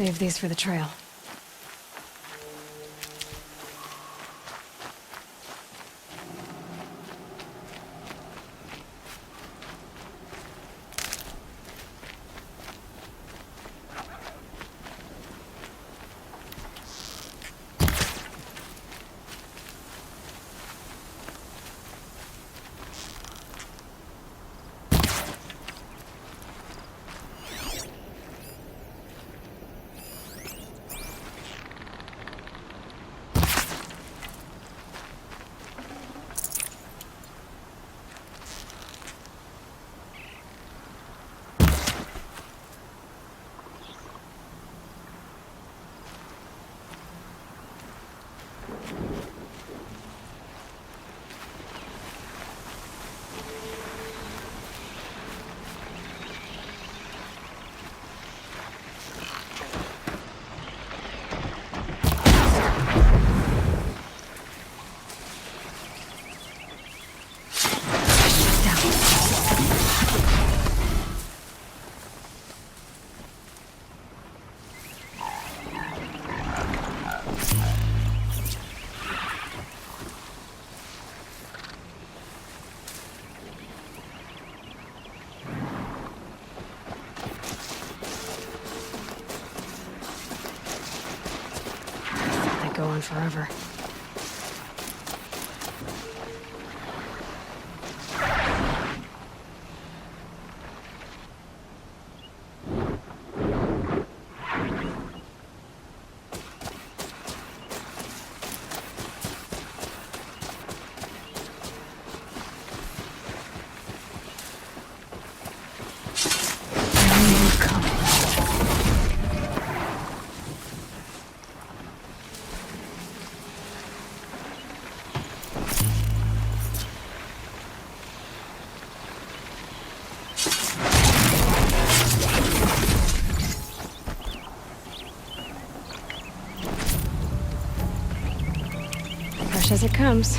Save these for the trail. Go on forever. Fresh as it comes.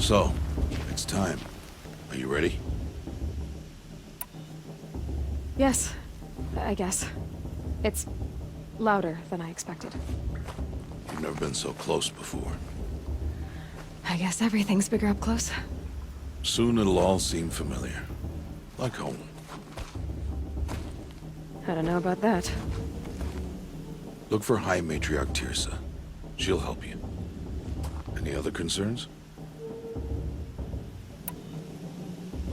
So, it's time. Are you ready? Yes, I guess. It's louder than I expected. You've never been so close before. I guess everything's bigger up close. Soon it'll all seem familiar. Like home. I don't know about that. Look for High Matriarch Tirsa. She'll help you. Any other concerns?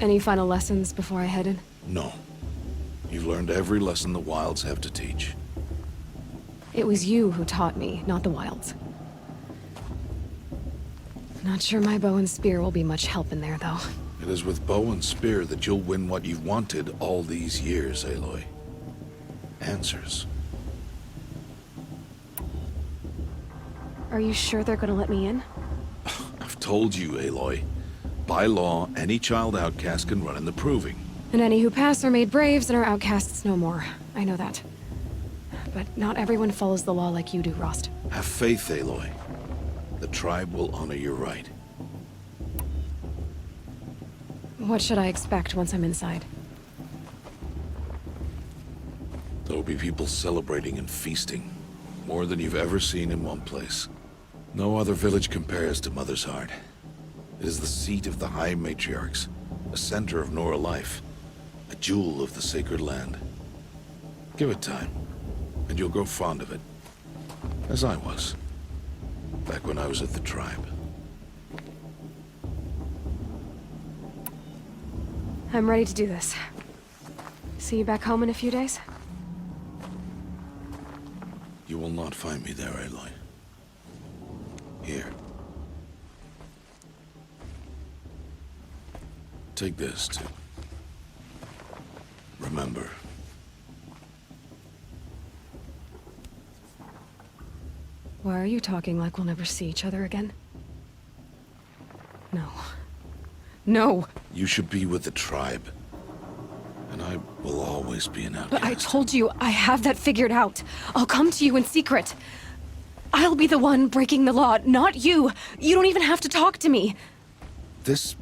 Any final lessons before I head in? No. You've learned every lesson the Wilds have to teach. It was you who taught me, not the Wilds. Not sure my bow and spear will be much help in there, though. It is with bow and spear that you'll win what you've wanted all these years, Aloy. Answers. Are you sure they're gonna let me in? I've told you, Aloy. By law, any child outcast can run in the proving. And any who pass are made braves and are outcasts no more. I know that. But not everyone follows the law like you do, Rost. Have faith, Aloy. The tribe will honor your right. What should I expect once I'm inside? There will be people celebrating and feasting. More than you've ever seen in one place. No other village compares to Mother's Heart. It is the seat of the High Matriarchs, a center of Nora life, a jewel of the sacred land. Give it time, and you'll grow fond of it. As I was, back when I was at the tribe. I'm ready to do this. See you back home in a few days? You will not find me there, Aloy. Here. Take this, to remember. Why are you talking like we'll never see each other again? No. No! You should be with the tribe. And I will always be an outcast. But I told you, I have that figured out. I'll come to you in secret. I'll be the one breaking the law, not you. You don't even have to talk to me. This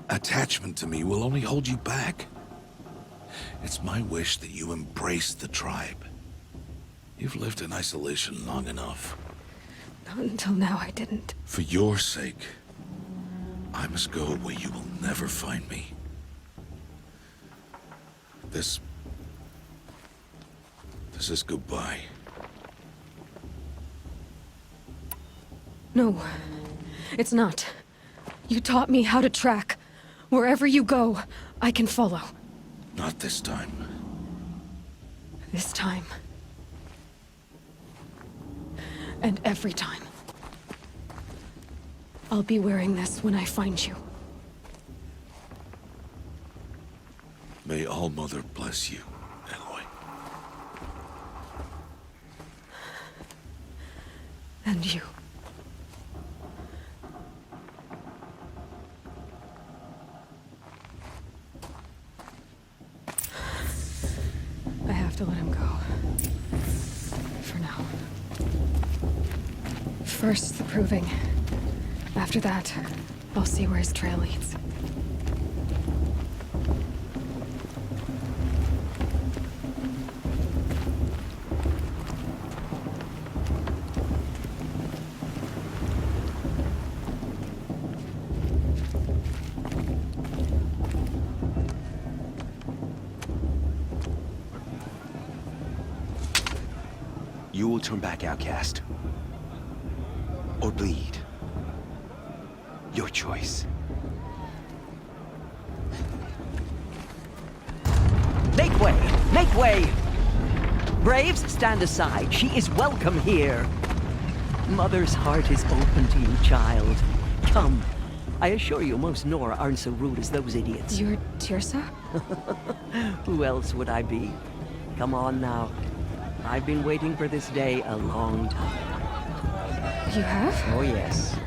attachment to me will only hold you back. It's my wish that you embrace the tribe. You've lived in isolation long enough. Not until now, I didn't. For your sake, I must go where you will never find me. This is goodbye. No, it's not. You taught me how to track. Wherever you go, I can follow. Not this time. This time. And every time. I'll be wearing this when I find you. May All-Mother bless you, Aloy. And you. I have to let him go. For now. First, the proving. After that, I'll see where his trail leads. You will turn back, Outcast. Or bleed. Your choice. Make way! Make way! Braves, stand aside. She is welcome here. Mother's heart is open to you, child. Come. I assure you, most Nora aren't so rude as those idiots. You're Tirsa? Who else would I be? Come on now. I've been waiting for this day a long time. You have? Oh, yes.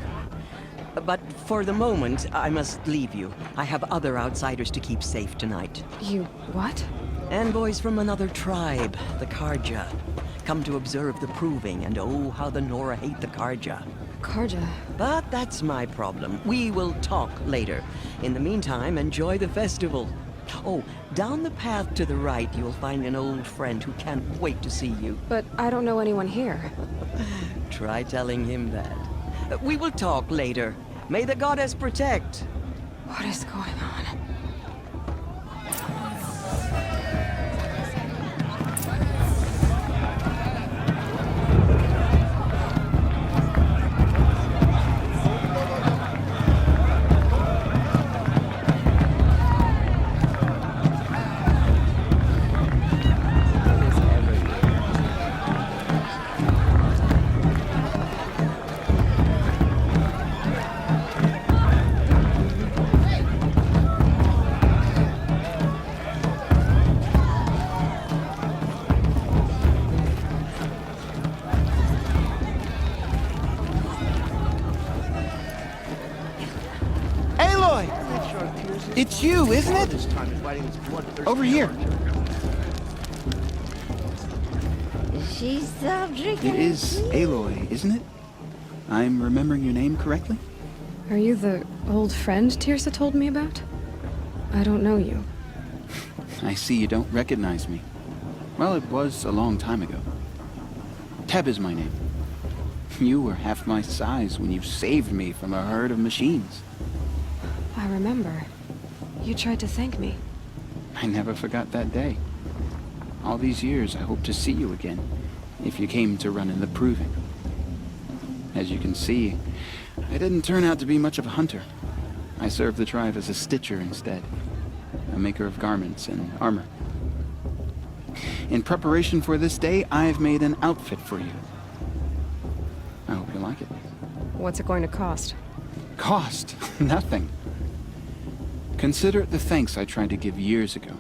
But for the moment, I must leave you. I have other outsiders to keep safe tonight. You what? Envoys from another tribe, the Carja. Come to observe the proving, and oh, how the Nora hate the Carja. Carja. But that's my problem. We will talk later. In the meantime, enjoy the festival. Oh, down the path to the right, you'll find an old friend who can't wait to see you. But I don't know anyone here. Try telling him that. We will talk later. May the goddess protect. What is going on? It's you, isn't it? Over here. She stopped drinking. It is Aloy, isn't it? I'm remembering your name correctly? Are you the old friend Tirsa told me about? I don't know you. I see you don't recognize me. Well, it was a long time ago. Teb is my name. You were half my size when you saved me from a herd of machines. I remember. You tried to thank me. I never forgot that day. All these years, I hope to see you again, if you came to run in the Proving. As you can see, I didn't turn out to be much of a hunter. I served the tribe as a stitcher instead, a maker of garments and armor. In preparation for this day, I've made an outfit for you. I hope you like it. What's it going to cost? Cost? Nothing. Consider it the thanks I tried to give years ago.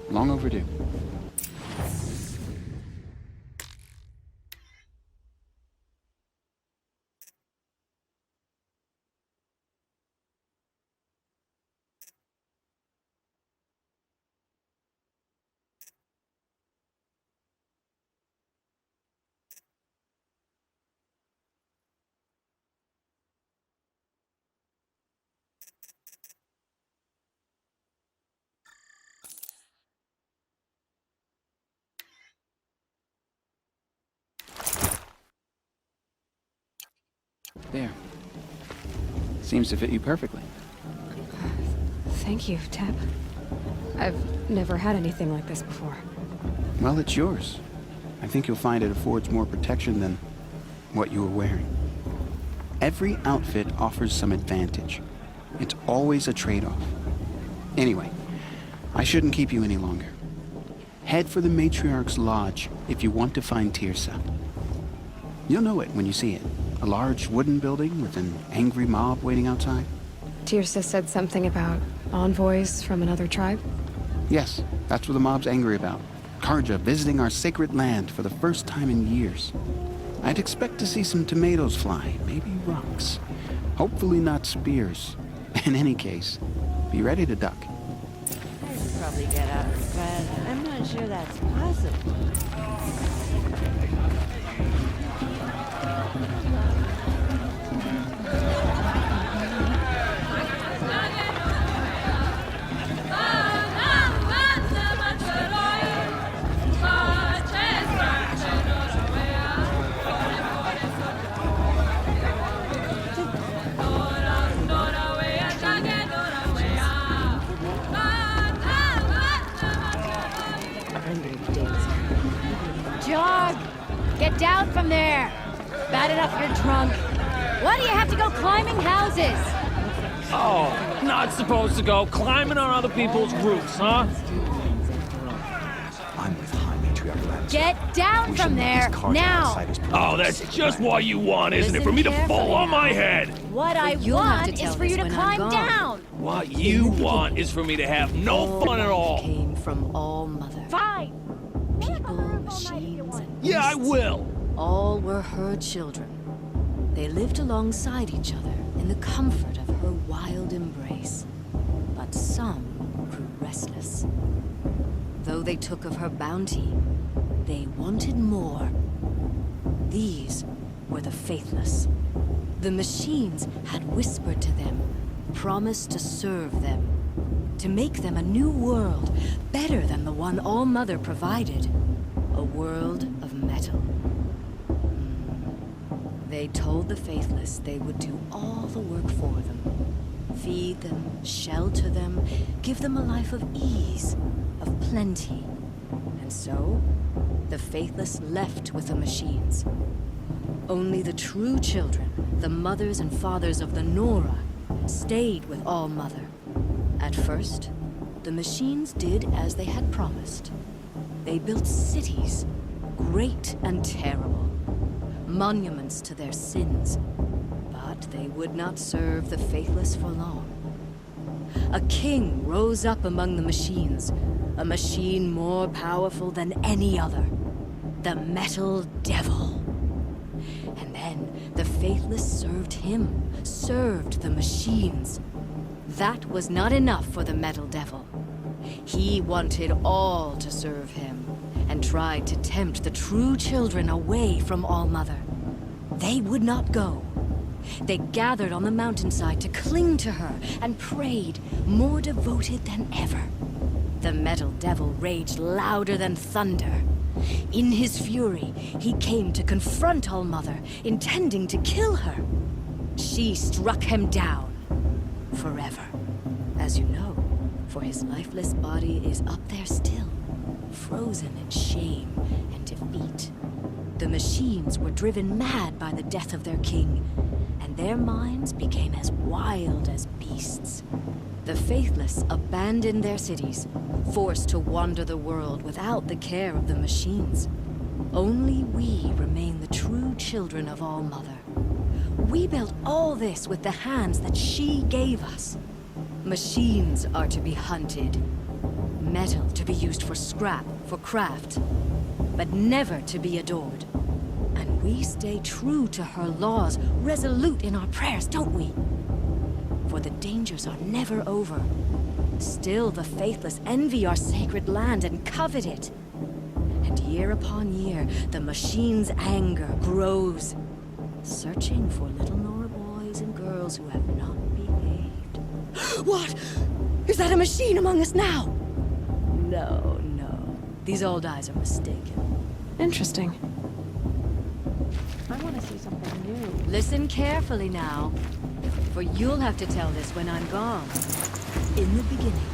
Long overdue. There. Seems to fit you perfectly. Thank you, Teb. I've never had anything like this before. Well, it's yours. I think you'll find it affords more protection than what you were wearing. Every outfit offers some advantage. It's always a trade-off. Anyway, I shouldn't keep you any longer. Head for the Matriarch's Lodge if you want to find Tirsa. You'll know it when you see it. A large wooden building with an angry mob waiting outside. Tirsa said something about envoys from another tribe? Yes, that's what the mob's angry about. Carja visiting our sacred land for the first time in years. I'd expect to see some tomatoes fly, maybe rocks. Hopefully not spears. In any case, be ready to duck. I should probably get out of bed. I'm not sure that's possible. Jog! Get down from there! Bad enough you're drunk. Why do you have to go climbing houses? Oh, not supposed to go climbing on other people's roofs, huh? I'm with High Matriarch Labs. Get down from there, now! Oh, that's just what you want, isn't it? For me to fall on my head! What I you'll have to want tell is for you us to when climb I'm gone. down! What you want is for me to have no fun at all. Came from all mother. Fine! People, machines, and Yeah, I beasts. will. All were her children. They lived alongside each other in the comfort of her wild embrace. But some grew restless. Though they took of her bounty, they wanted more. These were the faithless. The machines had whispered to them, promised to serve them, to make them a new world, better than the one All-Mother provided. A world of metal. They told the Faithless they would do all the work for them. Feed them, shelter them, give them a life of ease, of plenty. And so, the Faithless left with the machines. Only the true children, the mothers and fathers of the Nora, stayed with All-Mother. At first, the machines did as they had promised. They built cities, great and terrible, monuments to their sins. But they would not serve the Faithless for long. A king rose up among the machines, a machine more powerful than any other. The Metal Devil. And then the Faithless served him, served the machines. That was not enough for the Metal Devil. He wanted all to serve him, and tried to tempt the true children away from All-Mother. They would not go. They gathered on the mountainside to cling to her and prayed, more devoted than ever. The Metal Devil raged louder than thunder. In his fury, he came to confront All-Mother, intending to kill her. She struck him down. Forever. As you know, for his lifeless body is up there still, frozen in shame and defeat. The machines were driven mad by the death of their king, and their minds became as wild as beasts. The Faithless abandoned their cities, forced to wander the world without the care of the machines. Only we remain the true children of All-Mother. We built all this with the hands that she gave us. Machines are to be hunted. Metal to be used for scrap, for craft. But never to be adored. And we stay true to her laws, resolute in our prayers, don't we? For the dangers are never over. Still the Faithless envy our sacred land and covet it. And year upon year, the machine's anger grows, searching for little Nora boys and girls who have not behaved. What? Is that a machine among us now? No, no. These old eyes are mistaken. Interesting. I want to see something new. Listen carefully now, for you'll have to tell this when I'm gone. In the beginning,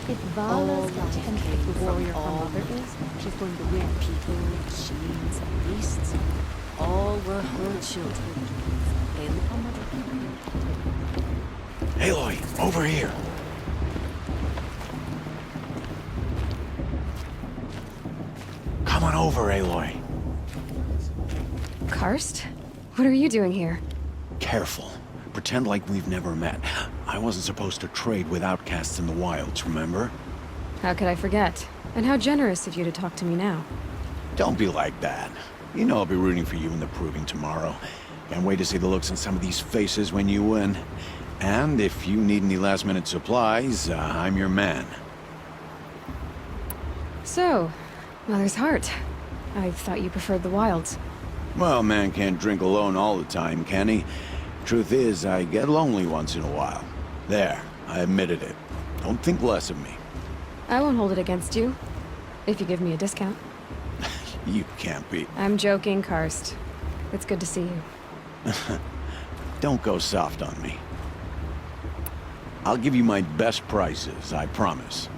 If all Vala's the life 10th came the warrior from her all mother mothers. is, she's going to win. People, machines, and beasts, all were her children. They lived on Aloy, over here. Come on over, Aloy. Karst? What are you doing here? Careful. Pretend like we've never met. I wasn't supposed to trade with outcasts in the wilds, remember? How could I forget? And how generous of you to talk to me now. Don't be like that. You know I'll be rooting for you in the proving tomorrow. Can't wait to see the looks on some of these faces when you win. And if you need any last-minute supplies, I'm your man. So, Mother's Heart. I thought you preferred the wilds. Well, man can't drink alone all the time, can he? Truth is, I get lonely once in a while. There, I admitted it. Don't think less of me. I won't hold it against you. If you give me a discount. You can't be. I'm joking, Karst. It's good to see you. Don't go soft on me. I'll give you my best prices, I promise.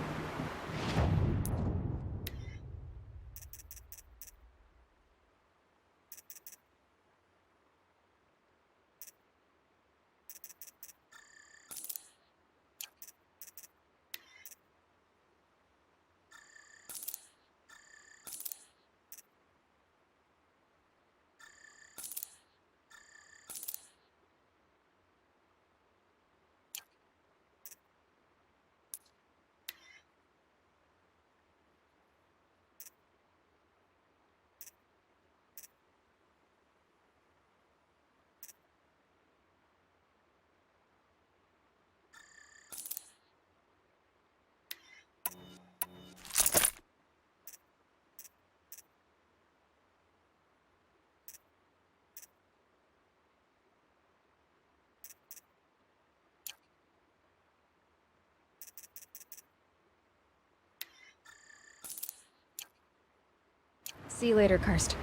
See you later, Karst.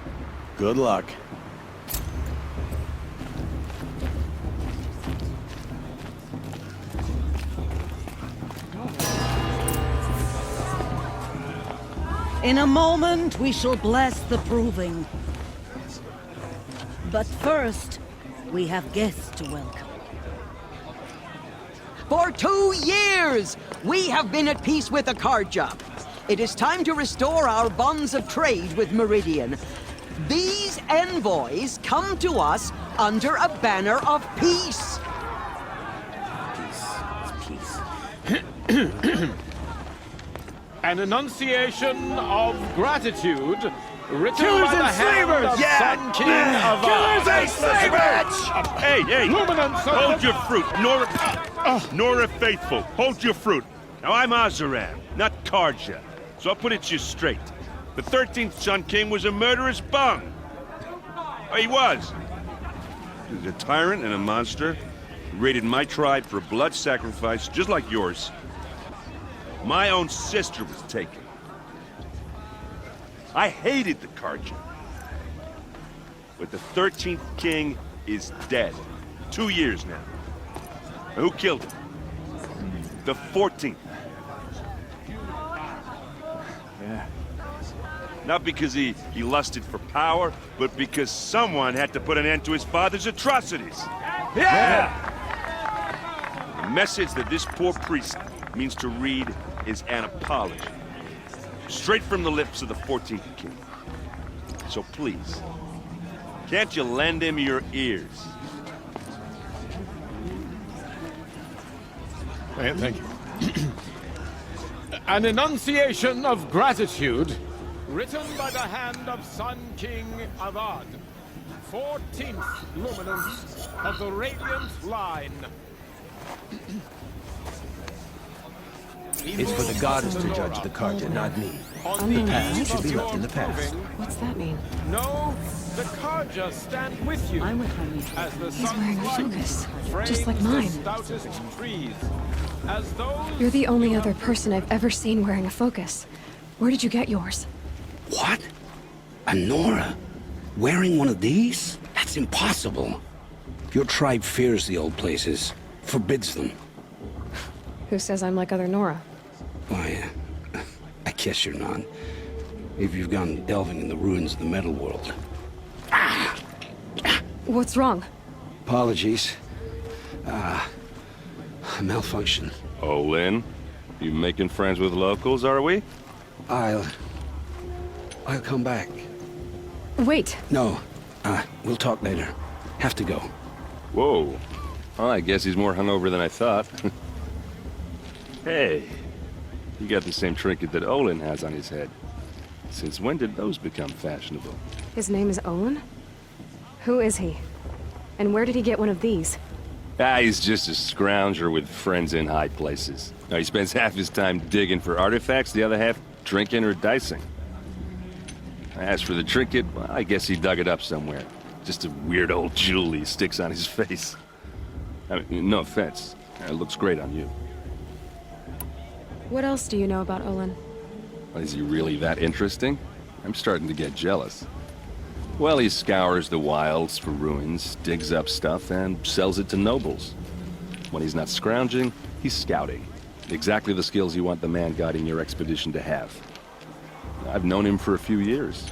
Good luck. In a moment, we shall bless the proving. But first, we have guests to welcome. For 2 years, we have been at peace with the Carja. It is time to restore our bonds of trade with Meridian. These envoys come to us under a banner of peace. An enunciation of gratitude written by the hand of Sun King of Killers and slavers! Hey, hold your fruit. Nora Faithful, hold your fruit. Now, I'm Azaran, not Carja, so I'll put it to you straight. The 13th Sun King was a murderous bum. Oh, he was. He was a tyrant and a monster. He raided my tribe for a blood sacrifice, just like yours. My own sister was taken. I hated the Carja. But the 13th king is dead. 2 years now. Who killed him? The 14th. Yeah. Not because he lusted for power, but because someone had to put an end to his father's atrocities. Yeah! The message that this poor priest means to read is an apology. Straight from the lips of the 14th king. So please, can't you lend him your ears? Thank you. An enunciation of gratitude written by the hand of Sun King Avad, 14th luminance of the Radiant Line. It's for the goddess to judge the Carja, not me. The past should be left in the past. What's that mean? No, the Carja stand with you. I'm with Honey. As the He's wearing a focus, just like frames the mine. stoutest trees, as those You're the only other person I've ever seen wearing a focus. Where did you get yours? What? A Nora? Wearing one of these? That's impossible. Your tribe fears the old places, forbids them. Who says I'm like other Nora? Why, I guess you're not. If you've gone delving in the ruins of the metal world. What's wrong? Apologies. Malfunction. Oh, Lynn, you making friends with locals, are we? I'll come back. Wait. No, we'll talk later. Have to go. Whoa. Well, I guess he's more hungover than I thought. Hey, you got the same trinket that Olin has on his head. Since when did those become fashionable? His name is Olin? Who is he? And where did he get one of these? He's just a scrounger with friends in high places. Now, he spends half his time digging for artifacts, the other half drinking or dicing. As for the trinket, well, I guess he dug it up somewhere. Just a weird old jewel he sticks on his face. I mean, no offense. It looks great on you. What else do you know about Olin? Is he really that interesting? I'm starting to get jealous. Well, he scours the wilds for ruins, digs up stuff, and sells it to nobles. When he's not scrounging, he's scouting. Exactly the skills you want the man guiding your expedition to have. I've known him for a few years.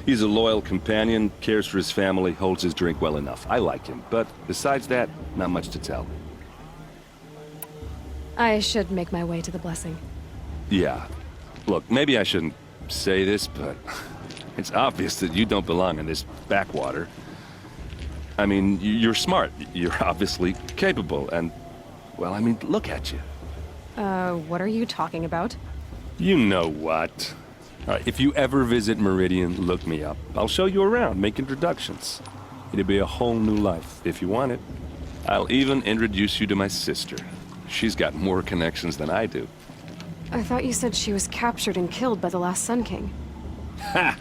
He's a loyal companion, cares for his family, holds his drink well enough. I like him, but besides that, not much to tell. I should make my way to the blessing. Yeah. Look, maybe I shouldn't say this, but it's obvious that you don't belong in this backwater. I mean, you're smart. You're obviously capable, and, well, I mean, look at you. What are you talking about? You know what. All right, if you ever visit Meridian, look me up. I'll show you around, make introductions. It'll be a whole new life, if you want it. I'll even introduce you to my sister. She's got more connections than I do. I thought you said she was captured and killed by the last Sun King. Ha!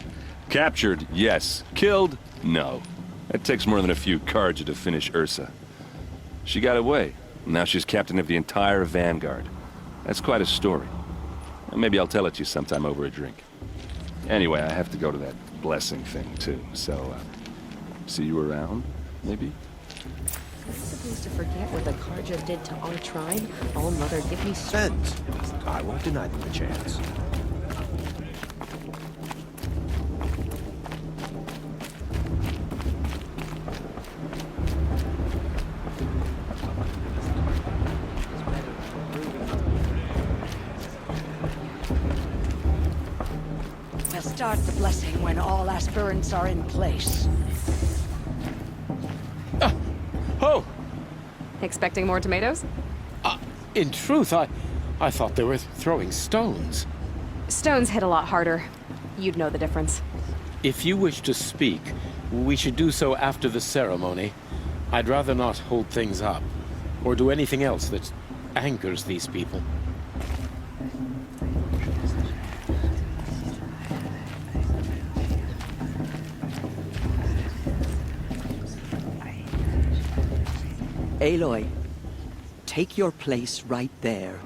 Captured, yes. Killed, no. It takes more than a few Carja to finish Ursa. She got away. Now she's captain of the entire Vanguard. That's quite a story. Maybe I'll tell it to you sometime over a drink. Anyway, I have to go to that blessing thing, too. So, see you around, maybe? I'm supposed to forget what the Carja did to our tribe? Oh, Mother, give me strength. I won't deny them the chance. We'll start the blessing when all aspirants are in place. Oh! Expecting more tomatoes? In truth, I thought they were throwing stones. Stones hit a lot harder. You'd know the difference. If you wish to speak, we should do so after the ceremony. I'd rather not hold things up, or do anything else that angers these people. Aloy, take your place right there.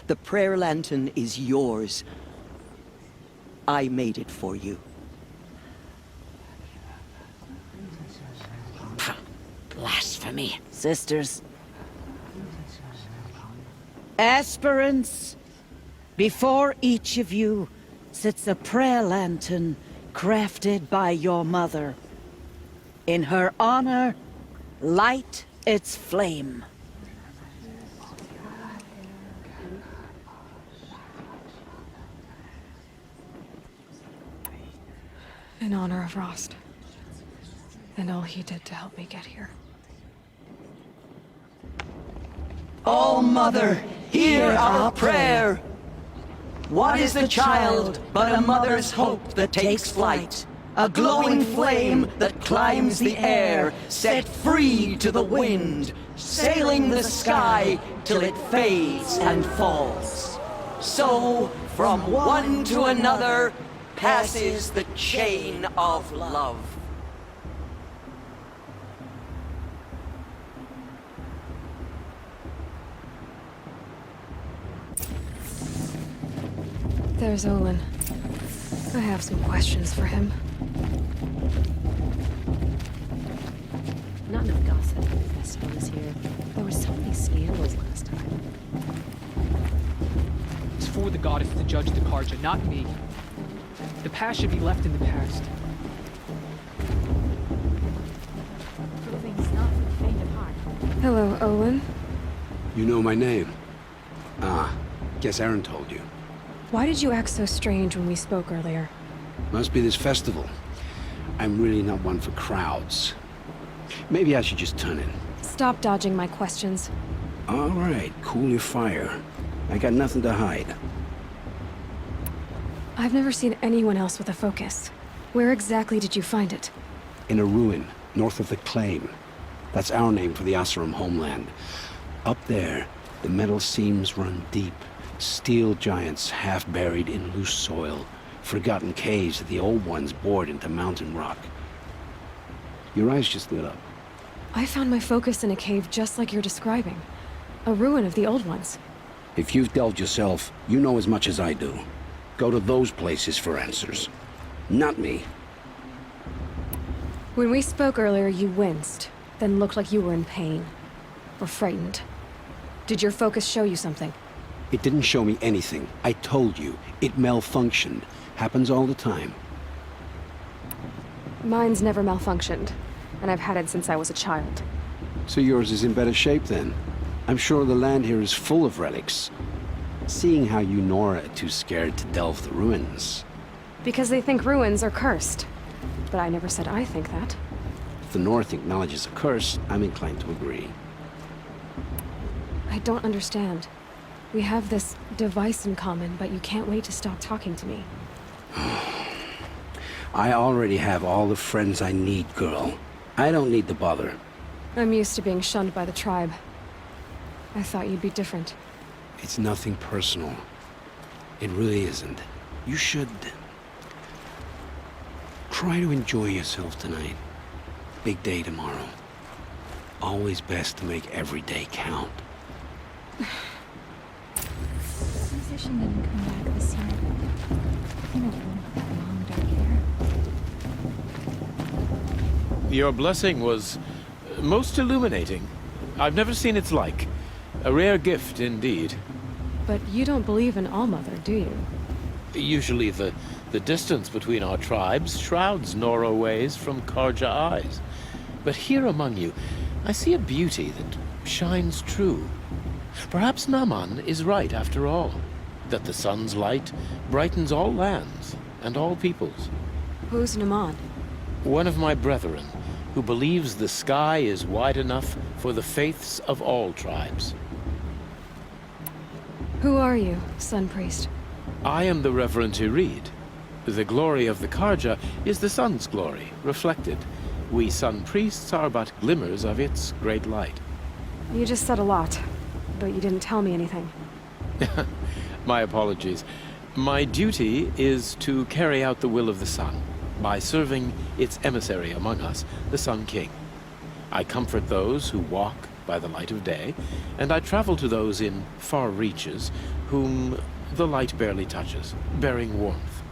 The prayer lantern is yours. I made it for you. Blasphemy. Sisters. Aspirants, before each of you sits a prayer lantern crafted by your mother. In her honor, light its flame. In honor of Rost. And all he did to help me get here. Oh, Mother, hear our prayer. What is the child but a mother's hope that takes flight? A glowing flame that climbs the air, set free to the wind, sailing the sky till it fades and falls. So, from one to another, passes the chain of love. There's Olin. I have some questions for him. Not enough gossip. The festival is here. There were so many scandals last time. It's for the goddess to judge the Carja, not me. The past should be left in the past. Proving's not for the faint of heart. Hello, Olin. You know my name? Ah, guess Aaron told you. Why did you act so strange when we spoke earlier? Must be this festival. I'm really not one for crowds. Maybe I should just turn in. Stop dodging my questions. All right, cool your fire. I got nothing to hide. I've never seen anyone else with a focus. Where exactly did you find it? In a ruin, north of the Claim. That's our name for the Oseram homeland. Up there, the metal seams run deep. Steel giants half buried in loose soil. Forgotten caves that the old ones bored into mountain rock. Your eyes just lit up. I found my focus in a cave just like you're describing. A ruin of the old ones. If you've delved yourself, you know as much as I do. Go to those places for answers. Not me. When we spoke earlier, you winced, then looked like you were in pain. Or frightened. Did your focus show you something? It didn't show me anything. I told you. It malfunctioned. Happens all the time. Mine's never malfunctioned, and I've had it since I was a child. So yours is in better shape then. I'm sure the land here is full of relics. Seeing how you Nora are too scared to delve the ruins. Because they think ruins are cursed. But I never said I think that. If the North acknowledges a curse, I'm inclined to agree. I don't understand. We have this device in common, but you can't wait to stop talking to me. I already have all the friends I need, girl. I don't need the bother. I'm used to being shunned by the tribe. I thought you'd be different. It's nothing personal. It really isn't. You should... try to enjoy yourself tonight. Big day tomorrow. Always best to make every day count. The musician didn't come back this year. You know, with that long dark hair. Your blessing was most illuminating. I've never seen its like. A rare gift indeed. But you don't believe in All-Mother, do you? Usually the distance between our tribes shrouds Nora ways from Carja eyes. But here among you, I see a beauty that shines true. Perhaps Naman is right after all, that the sun's light brightens all lands and all peoples. Who's Naman? One of my brethren, who believes the sky is wide enough for the faiths of all tribes. Who are you, Sun Priest? I am the Reverend Irid. The glory of the Carja is the sun's glory, reflected. We Sun Priests are but glimmers of its great light. You just said a lot, but you didn't tell me anything. My apologies. My duty is to carry out the will of the sun, by serving its emissary among us, the Sun King. I comfort those who walk by the light of day, and I travel to those in far reaches whom the light barely touches, bearing warmth.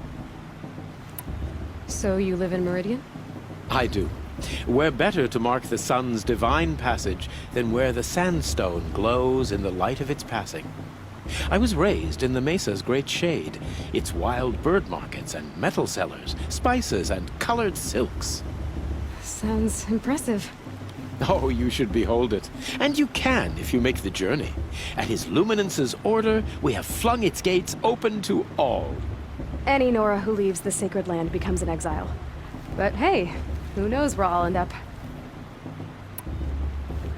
So you live in Meridian? I do. Where better to mark the sun's divine passage than where the sandstone glows in the light of its passing? I was raised in the mesa's great shade, its wild bird markets and metal cellars, spices and colored silks. Sounds impressive. Oh, you should behold it. And you can if you make the journey. At His Luminance's order, we have flung its gates open to all. Any Nora who leaves the sacred land becomes an exile. But hey, who knows where I'll end up.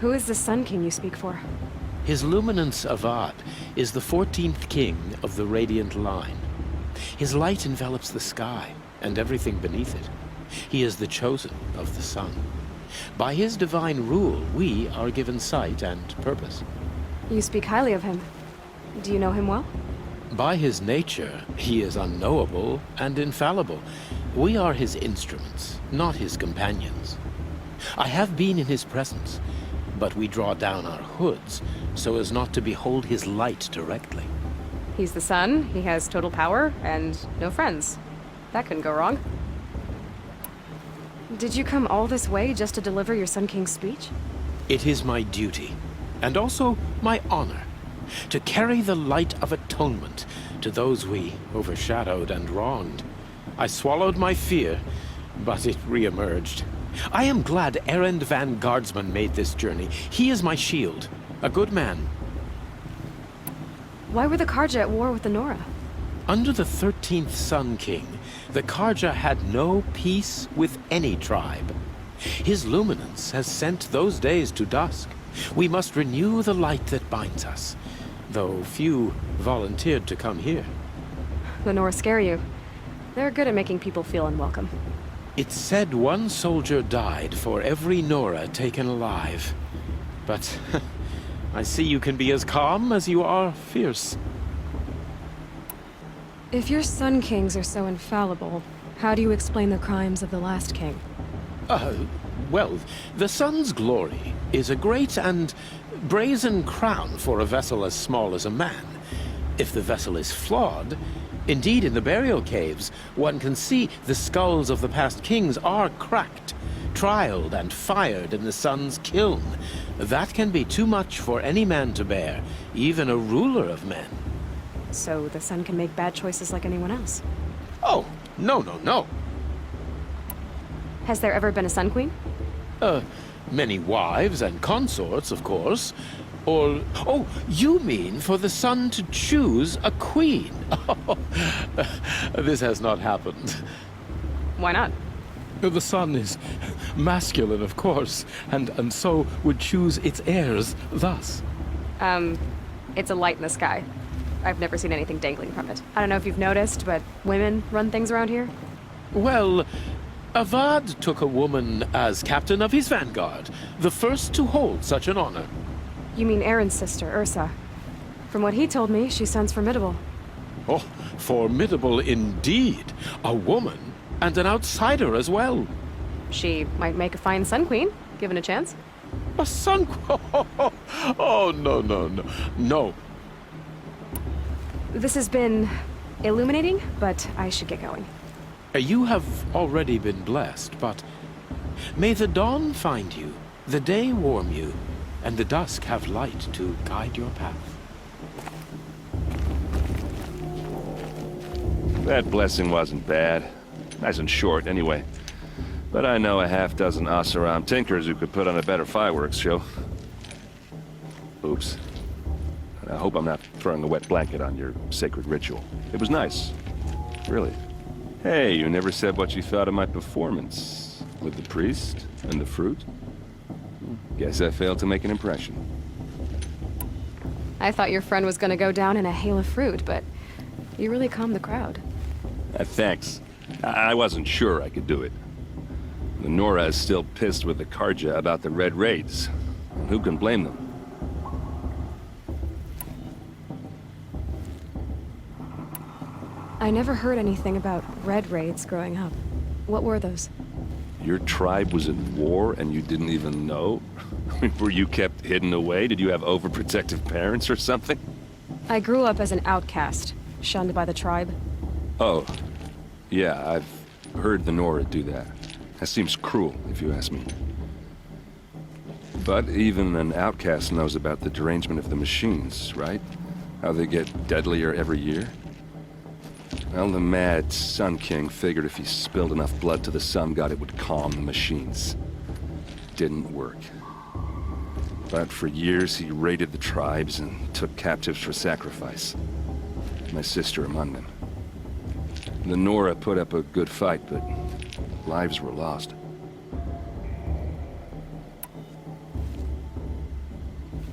Who is the Sun King you speak for? His Luminance Avad is the 14th king of the Radiant Line. His light envelops the sky and everything beneath it. He is the chosen of the sun. By his divine rule, we are given sight and purpose. You speak highly of him. Do you know him well? By his nature, he is unknowable and infallible. We are his instruments, not his companions. I have been in his presence, but we draw down our hoods so as not to behold his light directly. He's the sun, he has total power, and no friends. That couldn't go wrong. Did you come all this way just to deliver your Sun King's speech? It is my duty, and also my honor, to carry the light of atonement to those we overshadowed and wronged. I swallowed my fear, but it re-emerged. I am glad Erend Van Guardsman made this journey. He is my shield, a good man. Why were the Carja at war with the Nora? Under the 13th Sun King, the Carja had no peace with any tribe. His luminance has sent those days to dusk. We must renew the light that binds us, though few volunteered to come here. The Nora scare you. They're good at making people feel unwelcome. It's said one soldier died for every Nora taken alive. But I see you can be as calm as you are fierce. If your Sun Kings are so infallible, how do you explain the crimes of the last king? Well, the sun's glory is a great and brazen crown for a vessel as small as a man. If the vessel is flawed, indeed in the burial caves, one can see the skulls of the past kings are cracked, trialed and fired in the sun's kiln. That can be too much for any man to bear, even a ruler of men. So the sun can make bad choices like anyone else? Oh, no. Has there ever been a Sun Queen? Many wives and consorts, of course. Or, oh, you mean for the sun to choose a queen? This has not happened. Why not? The sun is masculine, of course, and so would choose its heirs thus. It's a light in the sky. I've never seen anything dangling from it. I don't know if you've noticed, but women run things around here. Well, Avad took a woman as captain of his vanguard, the first to hold such an honor. You mean Aaron's sister, Ursa. From what he told me, she sounds formidable. Oh, formidable indeed. A woman, and an outsider as well. She might make a fine Sun Queen, given a chance. A Sun Queen? Oh, no. This has been illuminating, but I should get going. You have already been blessed, but May the dawn find you, the day warm you, and the dusk have light to guide your path. That blessing wasn't bad. Nice and short, anyway. But I know a half-dozen Oseram tinkers who could put on a better fireworks show. Oops. I hope I'm not throwing a wet blanket on your sacred ritual. It was nice. Really. Hey, you never said what you thought of my performance. With the priest and the fruit? Guess I failed to make an impression. I thought your friend was gonna go down in a hail of fruit, but you really calmed the crowd. Thanks. I wasn't sure I could do it. The Nora is still pissed with the Carja about the Red Raids. And who can blame them? I never heard anything about Red Raids growing up. What were those? Your tribe was in war and you didn't even know? Were you kept hidden away? Did you have overprotective parents or something? I grew up as an outcast, shunned by the tribe. Oh, yeah, I've heard the Nora do that. That seems cruel, if you ask me. But even an outcast knows about the derangement of the machines, right? How they get deadlier every year? Well, the mad Sun King figured if he spilled enough blood to the Sun God, it would calm the machines. Didn't work. But for years, he raided the tribes and took captives for sacrifice. My sister among them. The Nora put up a good fight, but lives were lost.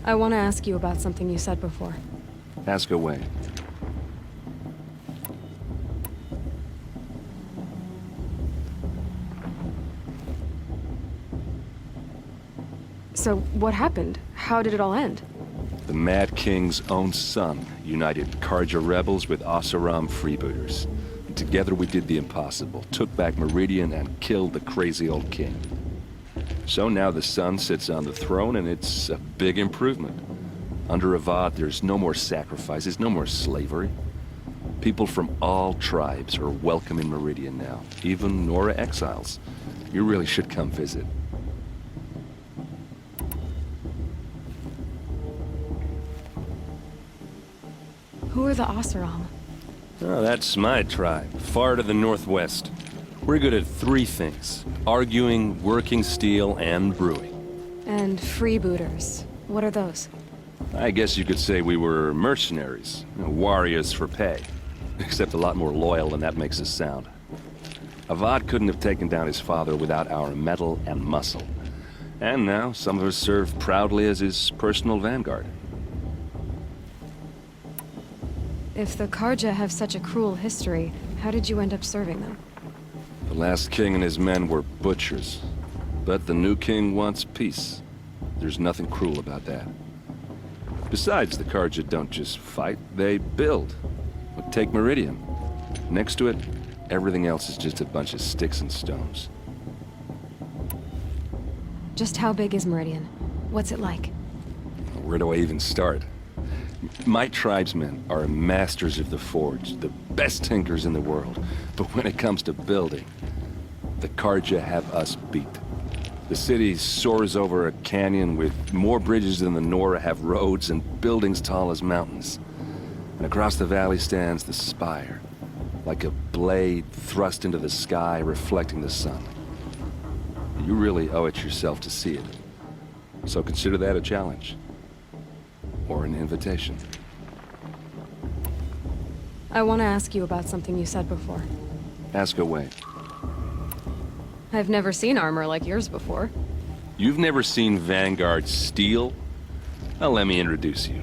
I want to ask you about something you said before. Ask away. So, what happened? How did it all end? The Mad King's own son united Carja rebels with Oseram freebooters. And together we did the impossible, took back Meridian and killed the crazy old king. So now the son sits on the throne and it's a big improvement. Under Avad, there's no more sacrifices, no more slavery. People from all tribes are welcome in Meridian now, even Nora exiles. You really should come visit. Who are the Oseram? Oh, that's my tribe, far to the northwest. We're good at three things: arguing, working steel, and brewing. And freebooters. What are those? I guess you could say we were mercenaries, warriors for pay. Except a lot more loyal than that makes us sound. Avad couldn't have taken down his father without our metal and muscle. And now, some of us serve proudly as his personal vanguard. If the Carja have such a cruel history, how did you end up serving them? The last king and his men were butchers. But the new king wants peace. There's nothing cruel about that. Besides, the Carja don't just fight, they build. Take Meridian. Next to it, everything else is just a bunch of sticks and stones. Just how big is Meridian? What's it like? Where do I even start? My tribesmen are masters of the forge, the best tinkers in the world. But when it comes to building, the Carja have us beat. The city soars over a canyon with more bridges than the Nora have roads and buildings tall as mountains. And across the valley stands the spire, like a blade thrust into the sky, reflecting the sun. You really owe it yourself to see it. So consider that a challenge. Or an invitation. I want to ask you about something you said before. Ask away. I've never seen armor like yours before. You've never seen Vanguard steel? Well, let me introduce you.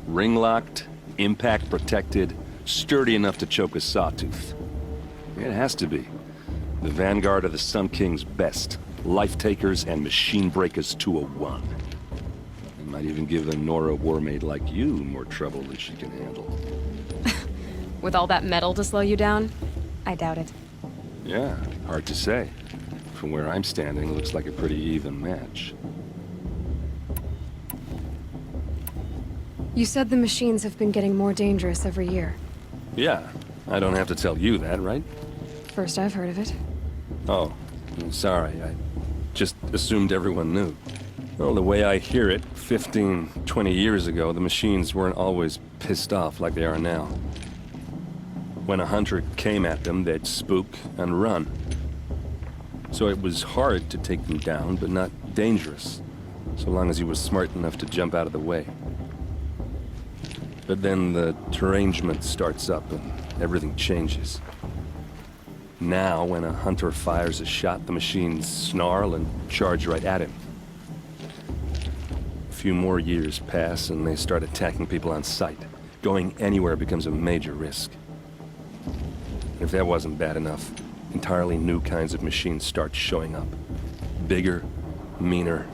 Ring-locked, impact-protected, sturdy enough to choke a sawtooth. It has to be. The Vanguard of the Sun King's best. Life-takers and machine-breakers 201. It might even give a Nora warmaid like you more trouble than she can handle. With all that metal to slow you down? I doubt it. Yeah, hard to say. From where I'm standing, it looks like a pretty even match. You said the machines have been getting more dangerous every year. Yeah, I don't have to tell you that, right? First I've heard of it. Oh, sorry, Just assumed everyone knew. Well, the way I hear it, 15, 20 years ago, the machines weren't always pissed off like they are now. When a hunter came at them, they'd spook and run. So it was hard to take them down, but not dangerous, so long as he was smart enough to jump out of the way. But then the derangement starts up and everything changes. Now, when a hunter fires a shot, the machines snarl and charge right at him. A few more years pass and they start attacking people on sight. Going anywhere becomes a major risk. If that wasn't bad enough, entirely new kinds of machines start showing up. Bigger, meaner,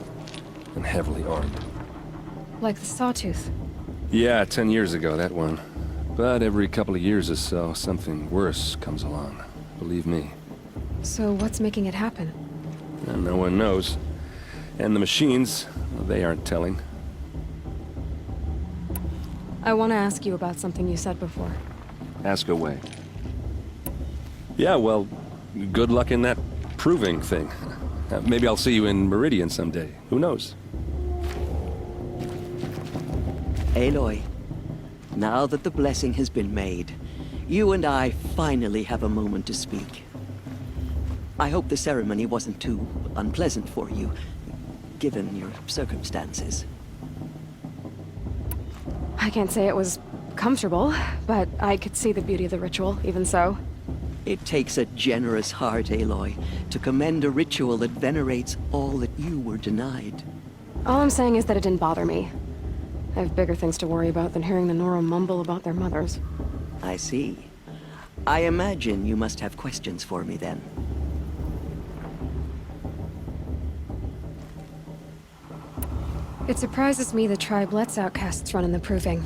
and heavily armed. Like the Sawtooth. Yeah, 10 years ago, that one. But every couple of years or so, something worse comes along. Believe me. So what's making it happen? And no one knows. And the machines, well, they aren't telling. I want to ask you about something you said before. Ask away. Yeah, well, good luck in that proving thing. Maybe I'll see you in Meridian someday. Who knows? Aloy, now that the blessing has been made, you and I finally have a moment to speak. I hope the ceremony wasn't too unpleasant for you, given your circumstances. I can't say it was comfortable, but I could see the beauty of the ritual, even so. It takes a generous heart, Aloy, to commend a ritual that venerates all that you were denied. All I'm saying is that it didn't bother me. I have bigger things to worry about than hearing the Nora mumble about their mothers. I see. I imagine you must have questions for me then. It surprises me the tribe lets outcasts run in the proving.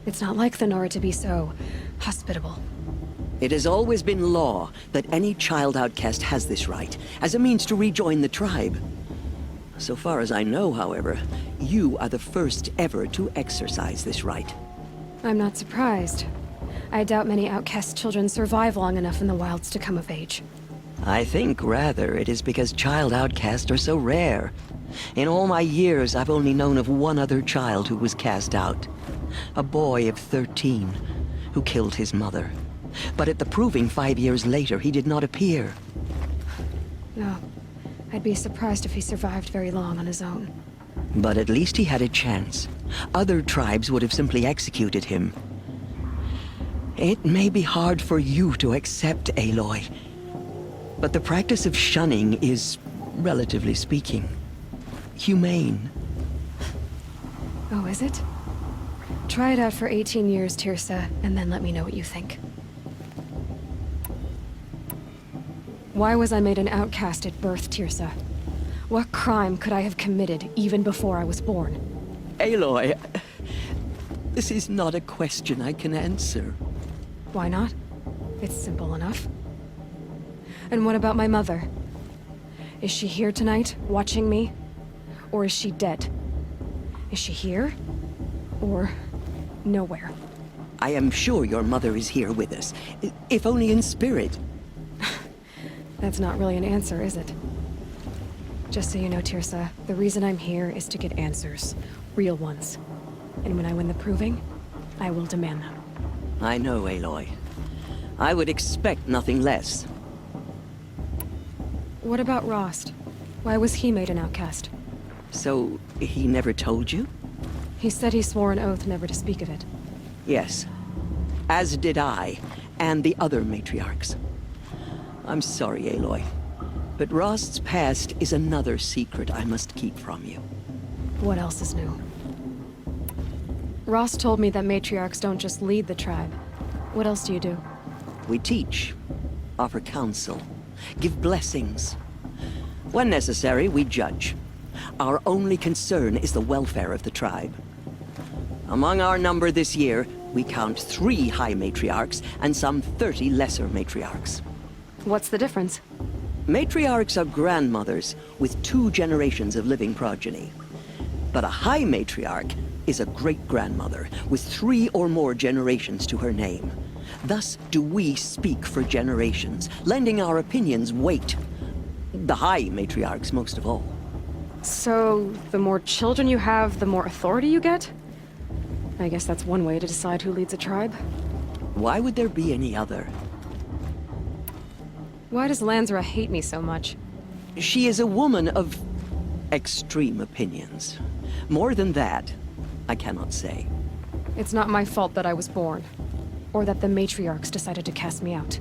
It's not like the Nora to be so hospitable. It has always been law that any child outcast has this right, as a means to rejoin the tribe. So far as I know, however, you are the first ever to exercise this right. I'm not surprised. I doubt many outcast children survive long enough in the wilds to come of age. I think, rather, it is because child outcasts are so rare. In all my years, I've only known of one other child who was cast out. A boy of 13, who killed his mother. But at the proving 5 years later, he did not appear. No. I'd be surprised if he survived very long on his own. But at least he had a chance. Other tribes would have simply executed him. It may be hard for you to accept, Aloy, but the practice of shunning is, relatively speaking, humane. Oh, is it? Try it out for 18 years, Tirsa, and then let me know what you think. Why was I made an outcast at birth, Tirsa? What crime could I have committed even before I was born? Aloy, this is not a question I can answer. Why not? It's simple enough. And what about my mother? Is she here tonight, watching me? Or is she dead? Is she here? Or nowhere? I am sure your mother is here with us, if only in spirit. That's not really an answer, is it? Just so you know, Tirsa, the reason I'm here is to get answers. Real ones. And when I win the proving, I will demand them. I know, Aloy. I would expect nothing less. What about Rost? Why was he made an outcast? So, he never told you? He said he swore an oath never to speak of it. Yes. As did I, and the other matriarchs. I'm sorry, Aloy, but Rost's past is another secret I must keep from you. What else is new? Rost told me that matriarchs don't just lead the tribe. What else do you do? We teach, offer counsel, give blessings. When necessary, we judge. Our only concern is the welfare of the tribe. Among our number this year, we count 3 high matriarchs and some 30 lesser matriarchs. What's the difference? Matriarchs are grandmothers with 2 generations of living progeny. But a high matriarch is a great-grandmother with 3 or more generations to her name. Thus do we speak for generations, lending our opinions weight. The High Matriarchs, most of all. So, the more children you have, the more authority you get? I guess that's one way to decide who leads a tribe. Why would there be any other? Why does Lansra hate me so much? She is a woman of extreme opinions. More than that, I cannot say. It's not my fault that I was born. Or that the matriarchs decided to cast me out.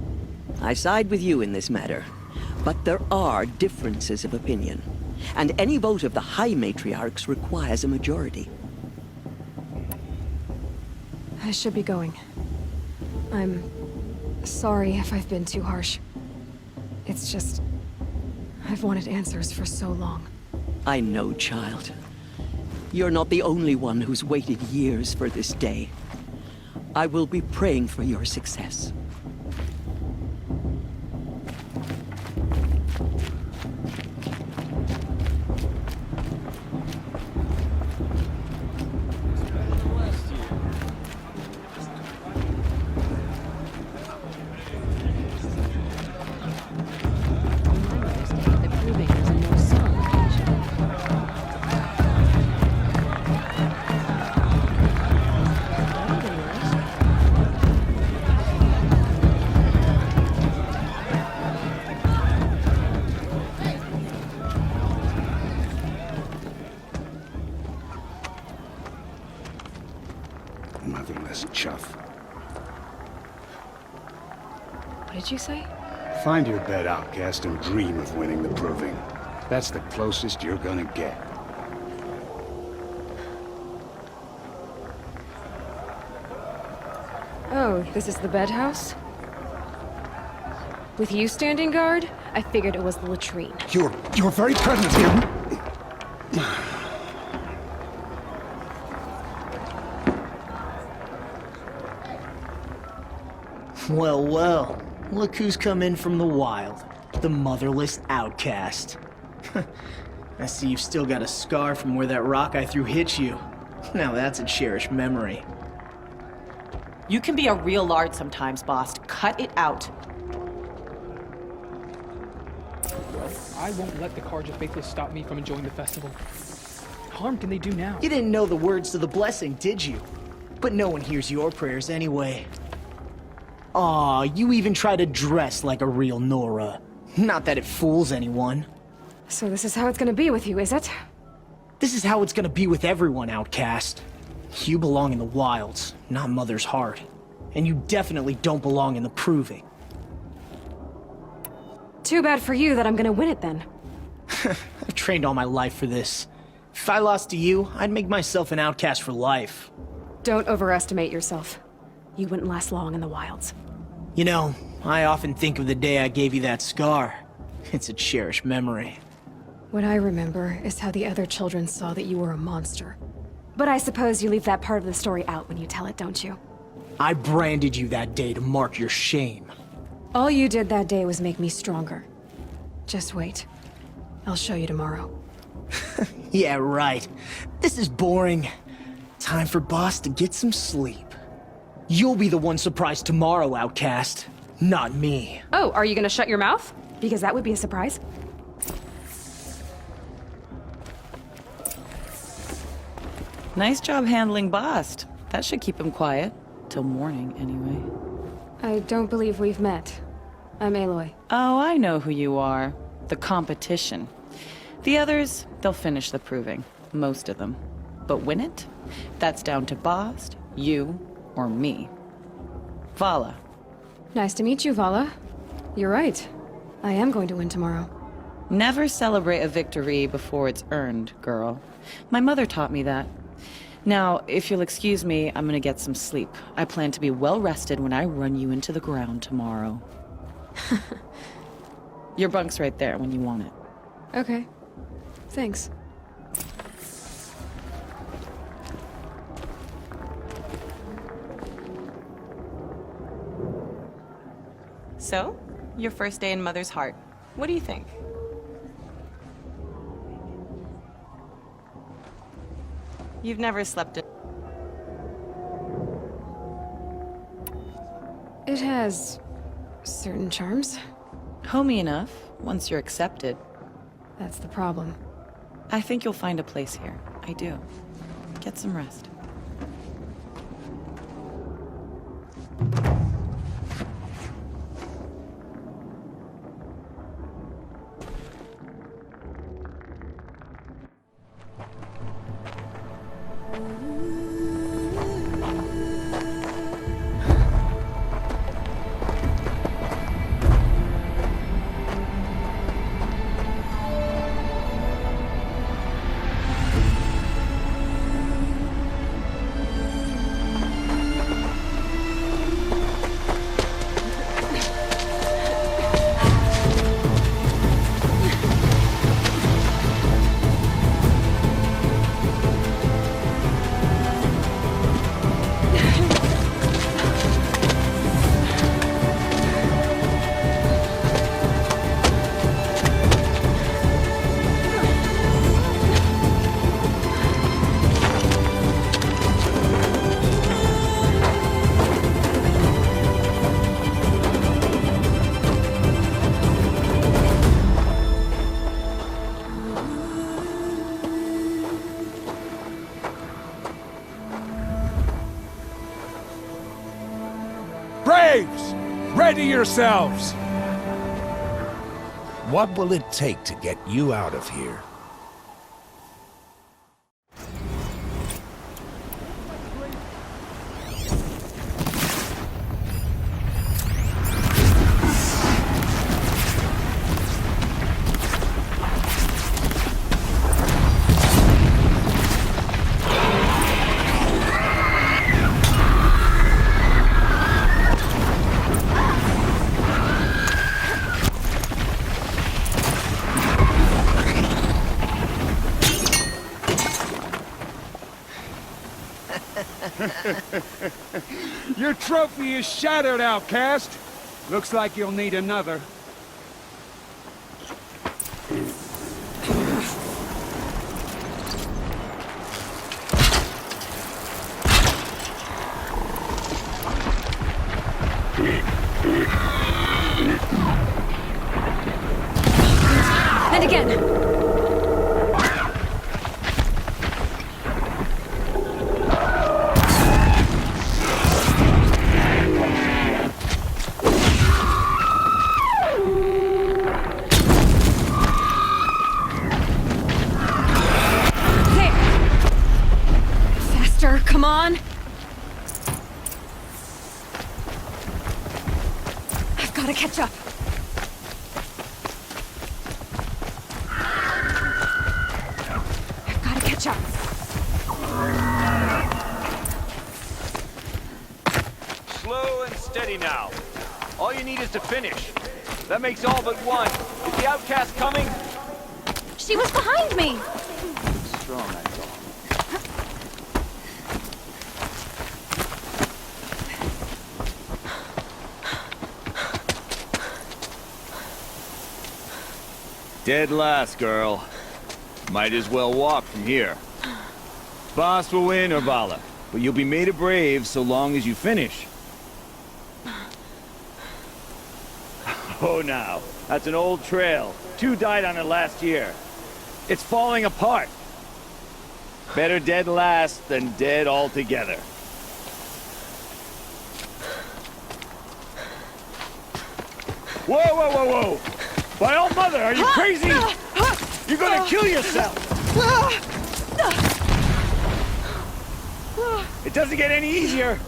I side with you in this matter. But there are differences of opinion. And any vote of the High Matriarchs requires a majority. I should be going. I'm sorry if I've been too harsh. It's just... I've wanted answers for so long. I know, child. You're not the only one who's waited years for this day. I will be praying for your success. Motherless chuff. What did you say? Find your bed, Outcast, and dream of winning the Proving. That's the closest you're gonna get. Oh, this is the bedhouse? With you standing guard, I figured it was the latrine. Your very presence here. Well, well. Look who's come in from the wild. The motherless outcast. I see you've still got a scar from where that rock I threw hit you. Now that's a cherished memory. You can be a real lard sometimes, boss. Cut it out. I won't let the Carja faithless stop me from enjoying the festival. What harm can they do now? You didn't know the words to the blessing, did you? But no one hears your prayers anyway. Aw, you even try to dress like a real Nora. Not that it fools anyone. So this is how it's gonna be with you, is it? This is how it's gonna be with everyone, Outcast. You belong in the wilds, not Mother's Heart. And you definitely don't belong in the Proving. Too bad for you that I'm gonna win it then. I've trained all my life for this. If I lost to you, I'd make myself an outcast for life. Don't overestimate yourself. You wouldn't last long in the wilds. You know, I often think of the day I gave you that scar. It's a cherished memory. What I remember is how the other children saw that you were a monster. But I suppose you leave that part of the story out when you tell it, don't you? I branded you that day to mark your shame. All you did that day was make me stronger. Just wait. I'll show you tomorrow. Yeah, right. This is boring. Time for Boss to get some sleep. You'll be the one surprised tomorrow, Outcast. Not me. Oh, are you gonna shut your mouth? Because that would be a surprise. Nice job handling Bast. That should keep him quiet. Till morning, anyway. I don't believe we've met. I'm Aloy. Oh, I know who you are. The competition. The others, they'll finish the Proving. Most of them. But win it? That's down to Bast, you, or me. Vala. Nice to meet you, Vala. You're right. I am going to win tomorrow. Never celebrate a victory before it's earned, girl. My mother taught me that. Now, if you'll excuse me, I'm gonna get some sleep. I plan to be well rested when I run you into the ground tomorrow. Your bunk's right there when you want it. Okay. Thanks. So, your first day in Mother's Heart. What do you think? You've never slept in... It has certain charms. Homey enough. once you're accepted. That's the problem. I think you'll find a place here. I do. Get some rest. Braves! Ready yourselves! What will it take to get you out of here? Your trophy is shattered, Outcast. Looks like you'll need another. And again! Come on! I've got to catch up. I've got to catch up. Slow and steady now. All you need is to finish. That makes all but one. Is the Outcast coming? She was behind me! Strong, I thought. Dead last, girl. Might as well walk from here. Boss will win, or Vala, but you'll be made a brave so long as you finish. Oh, now. That's an old trail. 2 died on it last year. It's falling apart. Better dead last than dead altogether. Whoa, whoa, whoa, whoa! By all mother, are you crazy? You're gonna kill yourself! It doesn't get any easier!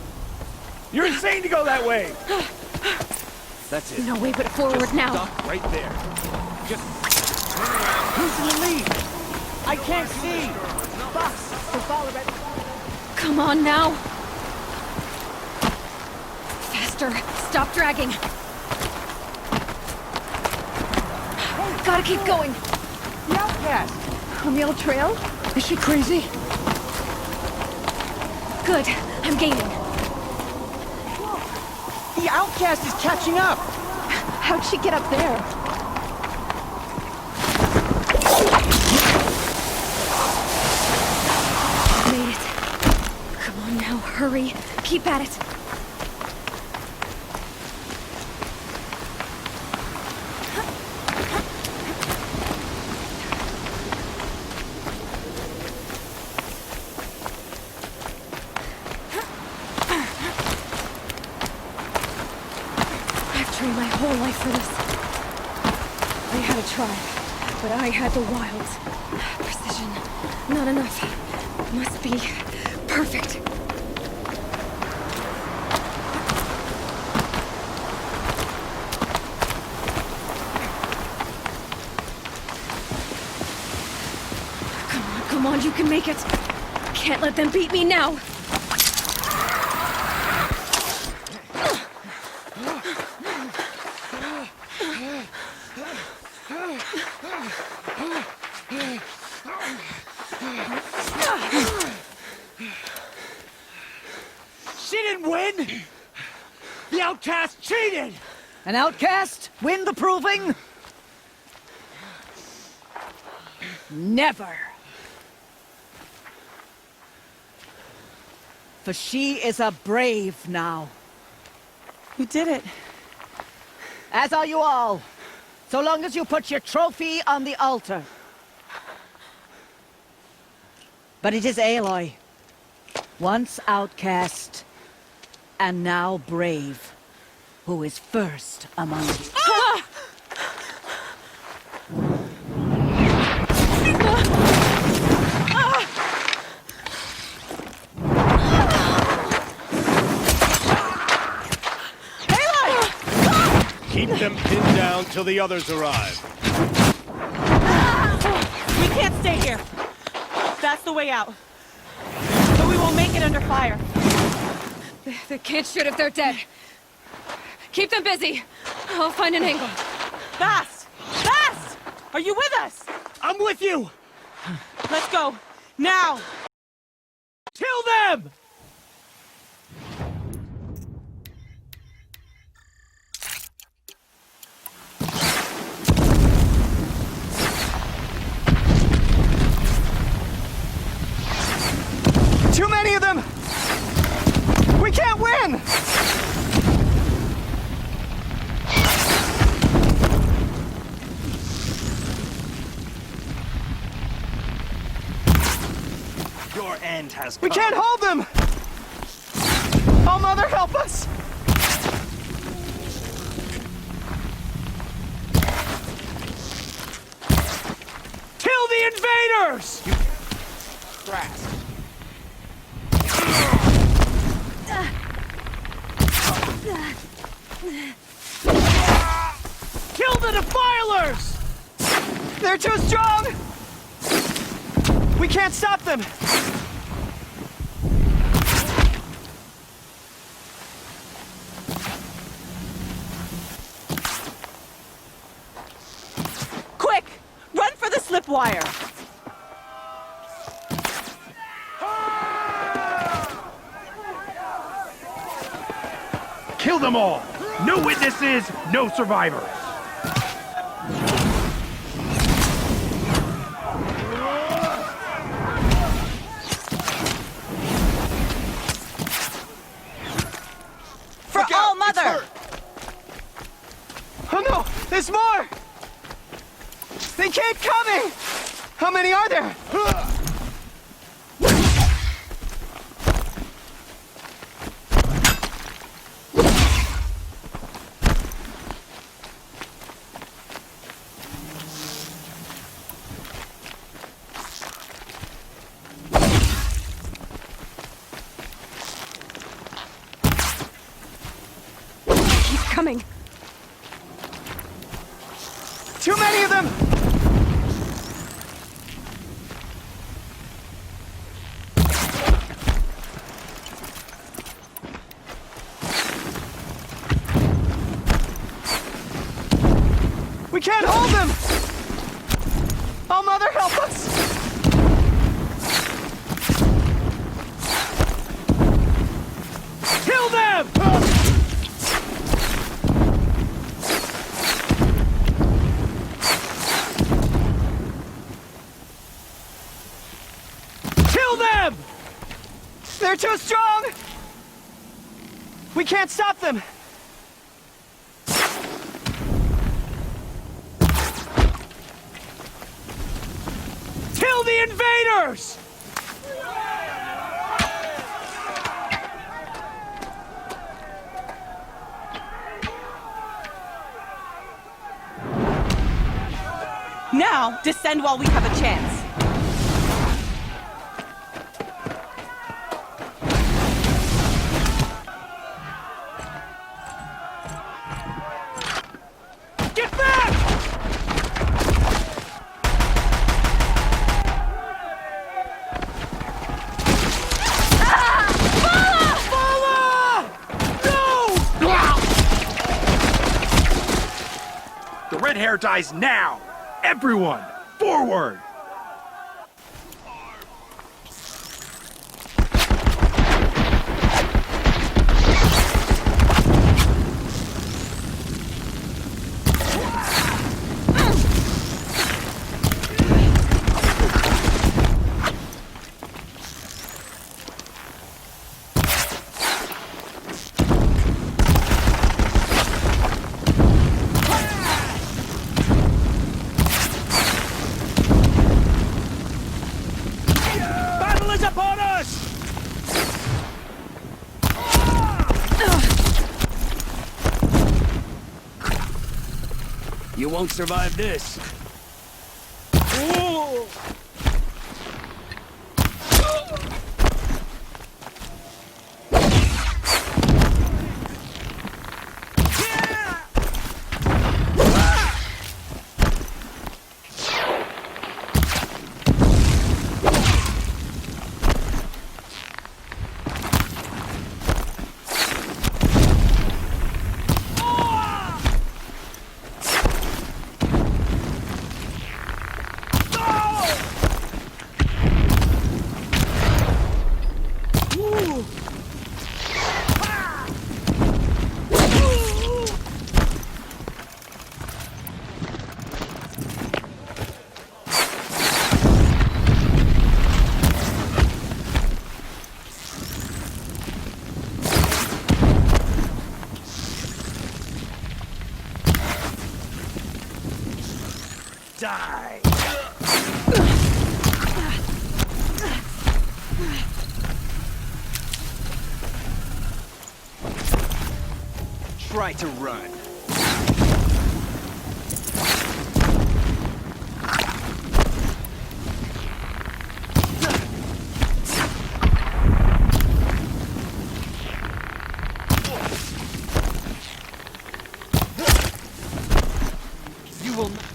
You're insane to go that way! That's it. No way but forward Just now. Stop right there. Just turn around. Who's in the lead? I can't see! Boss, the follow. Come on now! Faster! Stop dragging! Gotta keep going! The Outcast! On the old trail? Is she crazy? Good. I'm gaining. The Outcast is catching up! How'd she get up there? Made it. Come on now, hurry. Keep at it. trained my whole life for this. I had a tribe, but I had the wilds. Precision, not enough. Must be perfect. Come on, you can make it. Can't let them beat me now. She didn't win! The Outcast cheated! An Outcast win the proving? Never. For she is a brave now. You did it. As are you all. So long as you put your trophy on the altar. But it is Aloy. Once outcast, and now brave, who is first among you. Ah! Keep them pinned down till the others arrive. We can't stay here. That's the way out. But we won't make it under fire. They can't shoot if they're dead. Keep them busy. I'll find an angle. Fast! Fast! Are you with us? I'm with you! Let's go. Now! Kill them! Too many of them! We can't win! Your end has come. We can't hold them! Oh, Mother, help us! Kill the invaders! Grasp. Kill the defilers! They're too strong! We can't stop them! Quick! Run for the slip wire! Kill them all! No witnesses, no survivors! For all Mother! Oh no! There's more! They keep coming! How many are there? Coming. Too many of them! We can't hold them! Oh, Mother, help us! Kill them! They're too strong! We can't stop them! Kill the invaders! Now, descend while we have a chance. Get back! The red hair dies now! Everyone, forward! Battle is upon us! You won't survive this. Die! Try to run. You will not.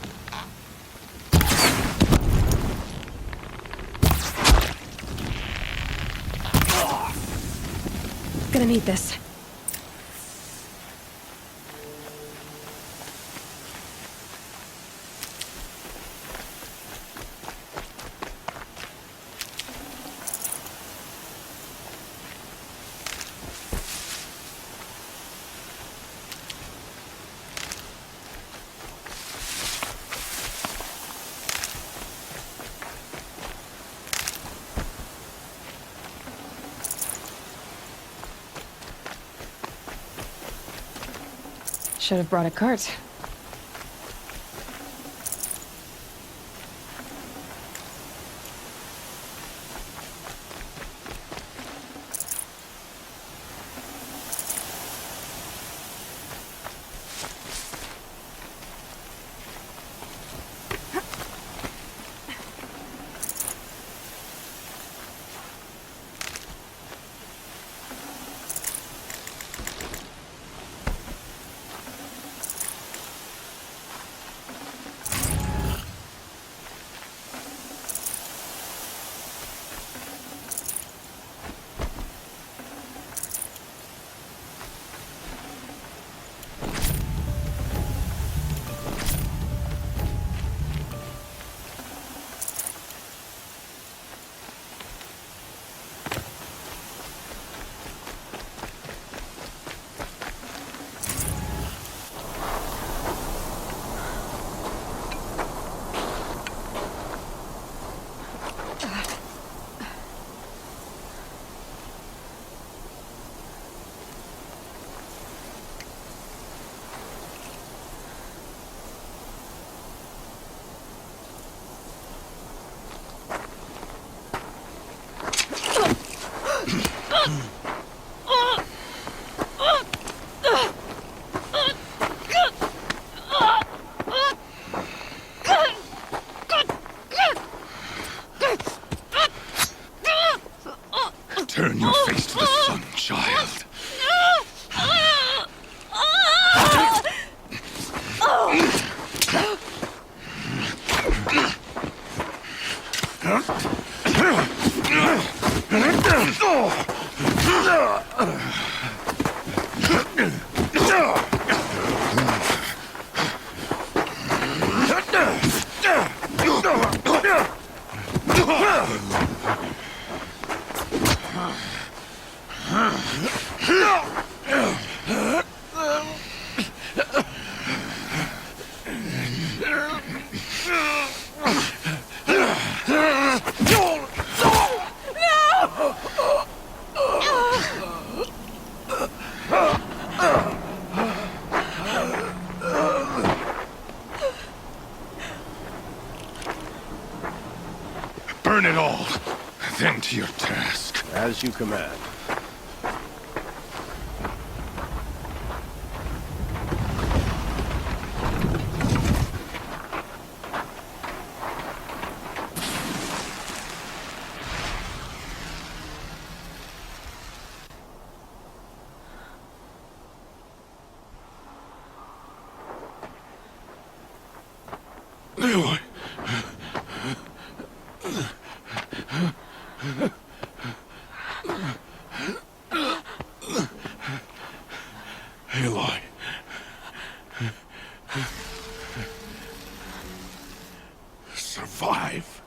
Gonna need this. Should have brought a cart. Burn it all, then to your task. As you command. Aloy. Aloy. Survive.